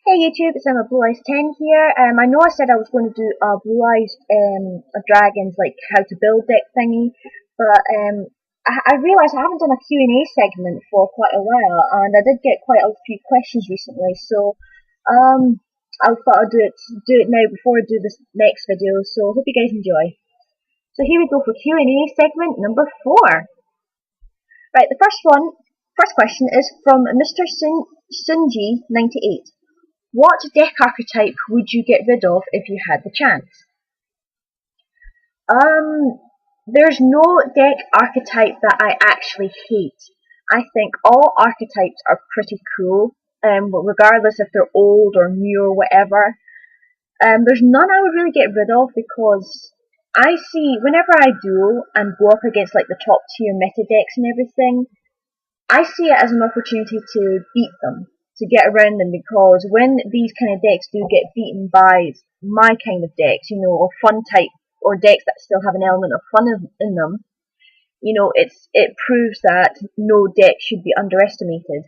Hey YouTube, it's Emma Blue Eyes 10 here. I know I said I was going to do a Blue Eyes Dragons, like how to build deck thingy, but I realised I haven't done a Q&A segment for quite a while, and I did get quite a few questions recently, so I thought I'd do it now before I do this next video, so hope you guys enjoy. So here we go for Q&A segment number 4. Right, the first question is from Mr. Sunji98. What deck archetype would you get rid of if you had the chance? There's no deck archetype that I actually hate. I think all archetypes are pretty cool, regardless if they're old or new or whatever. There's none I would really get rid of because I see, whenever I duel and go up against like the top tier meta decks and everything, I see it as an opportunity to beat them, to get around them, because when these kind of decks do get beaten by my kind of decks, or fun type, or decks that still have an element of fun in them, it proves that no deck should be underestimated.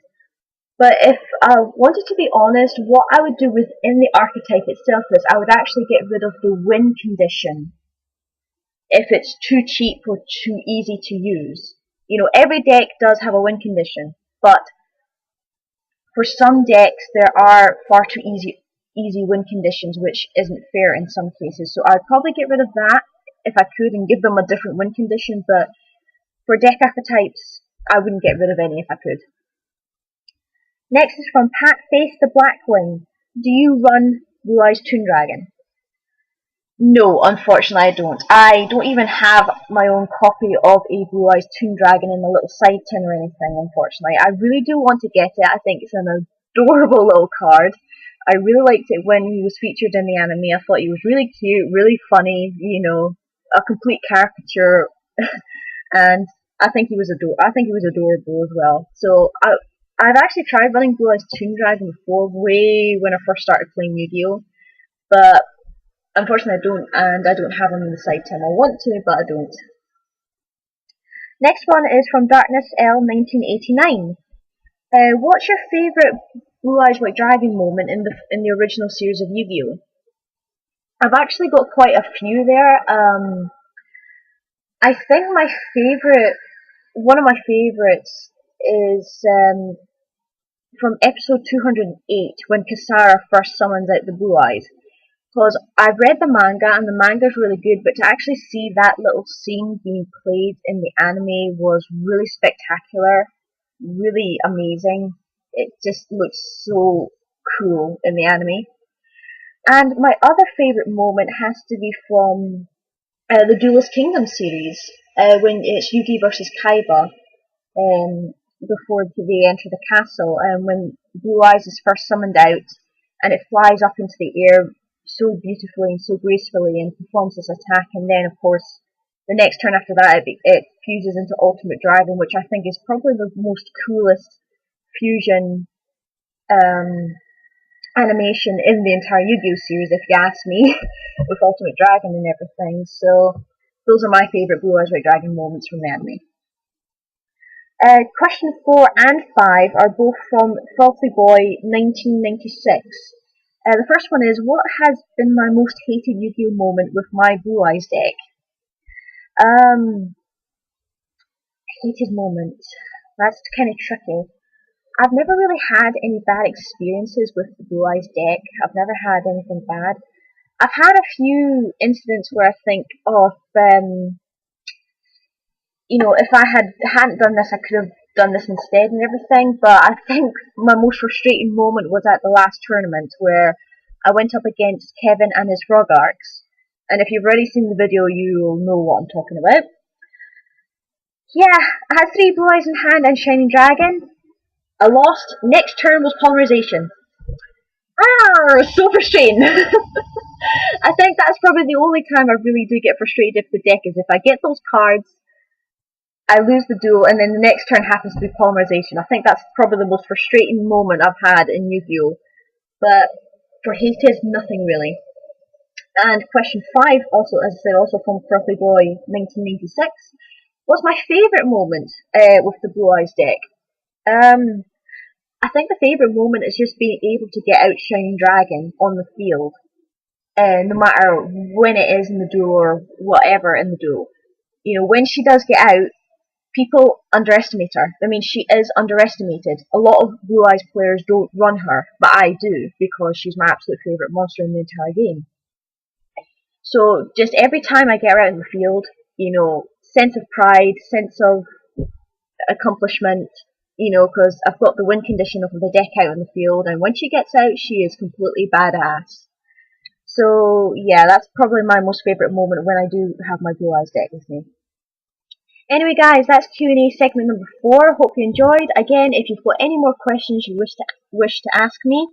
But if I wanted to be honest, what I would do within the archetype itself is I would actually get rid of the win condition if it's too cheap or too easy to use. Every deck does have a win condition, but for some decks, there are far too easy win conditions, which isn't fair in some cases. So I'd probably get rid of that if I could and give them a different win condition. But for deck archetypes, I wouldn't get rid of any if I could. Next is from Pat Face the Blackwing. Do you run Blue Eyes Toon Dragon? No, unfortunately I don't. I don't even have my own copy of a Blue Eyes Toon Dragon in a little side tin or anything, unfortunately. I really do want to get it. I think it's an adorable little card. I really liked it when he was featured in the anime. I thought he was really cute, really funny, a complete caricature. And I think he was adorable as well. So I've actually tried running Blue Eyes Toon Dragon before, way when I first started playing Yu-Gi-Oh! But unfortunately, I don't have them in the side tin. I want to, but I don't. Next one is from Darkness L 1989. What's your favourite Blue Eyes White Dragon moment in the original series of Yu-Gi-Oh? I've actually got quite a few there. I think one of my favourites is from episode 208 when Kasara first summons out the Blue Eyes. Because I've read the manga, and the manga's really good, but to actually see that little scene being played in the anime was really spectacular, really amazing. It just looks so cool in the anime. And my other favourite moment has to be from the Duelist Kingdom series, when it's Yugi versus Kaiba, before they enter the castle, and when Blue Eyes is first summoned out, and it flies up into the air so beautifully and so gracefully and performs this attack, and then of course the next turn after that it fuses into Ultimate Dragon, which I think is probably the most coolest fusion animation in the entire Yu-Gi-Oh series, if you ask me, with Ultimate Dragon and everything. So those are my favourite Blue Eyes White Dragon moments from the anime. Question 4 and 5 are both from Frothy Boy 1996. The first one is, what has been my most hated Yu-Gi-Oh moment with my Blue Eyes deck? Hated moment. That's kind of tricky. I've never really had any bad experiences with the Blue Eyes deck. I've never had anything bad. I've had a few incidents where I think, if I hadn't done this, I could have done this instead and everything, but I think my most frustrating moment was at the last tournament where I went up against Kevin and his Frog Arcs, and if you've already seen the video, you'll know what I'm talking about. Yeah, I had 3 Blue Eyes in hand and Shining Dragon. I lost. Next turn was Polymerization. So frustrating. I think that's probably the only time I really do get frustrated with the deck, is if I get those cards, I lose the duel, and then the next turn happens to be Polymerization. I think that's probably the most frustrating moment I've had in Yu-Gi-Oh! But for hated, nothing really. And question 5, also, as I said, also from Frothy Boy 1996, what's my favourite moment with the Blue Eyes deck? I think the favourite moment is just being able to get out Shining Dragon on the field, no matter when it is in the duel or whatever in the duel. You know, when she does get out, people underestimate her. I mean, she is underestimated. A lot of Blue Eyes players don't run her, but I do, because she's my absolute favourite monster in the entire game. So just every time I get her out in the field, you know, sense of pride, sense of accomplishment, you know, because I've got the win condition of the deck out in the field, and when she gets out, she is completely badass. So yeah, that's probably my most favourite moment when I do have my Blue Eyes deck with me. Anyway guys, that's Q&A segment number 4. Hope you enjoyed. Again, if you've got any more questions you wish to ask me,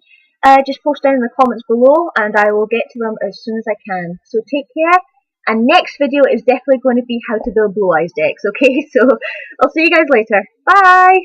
just post down in the comments below and I will get to them as soon as I can. So take care, and next video is definitely going to be how to build Blue Eyes decks, okay? So I'll see you guys later. Bye!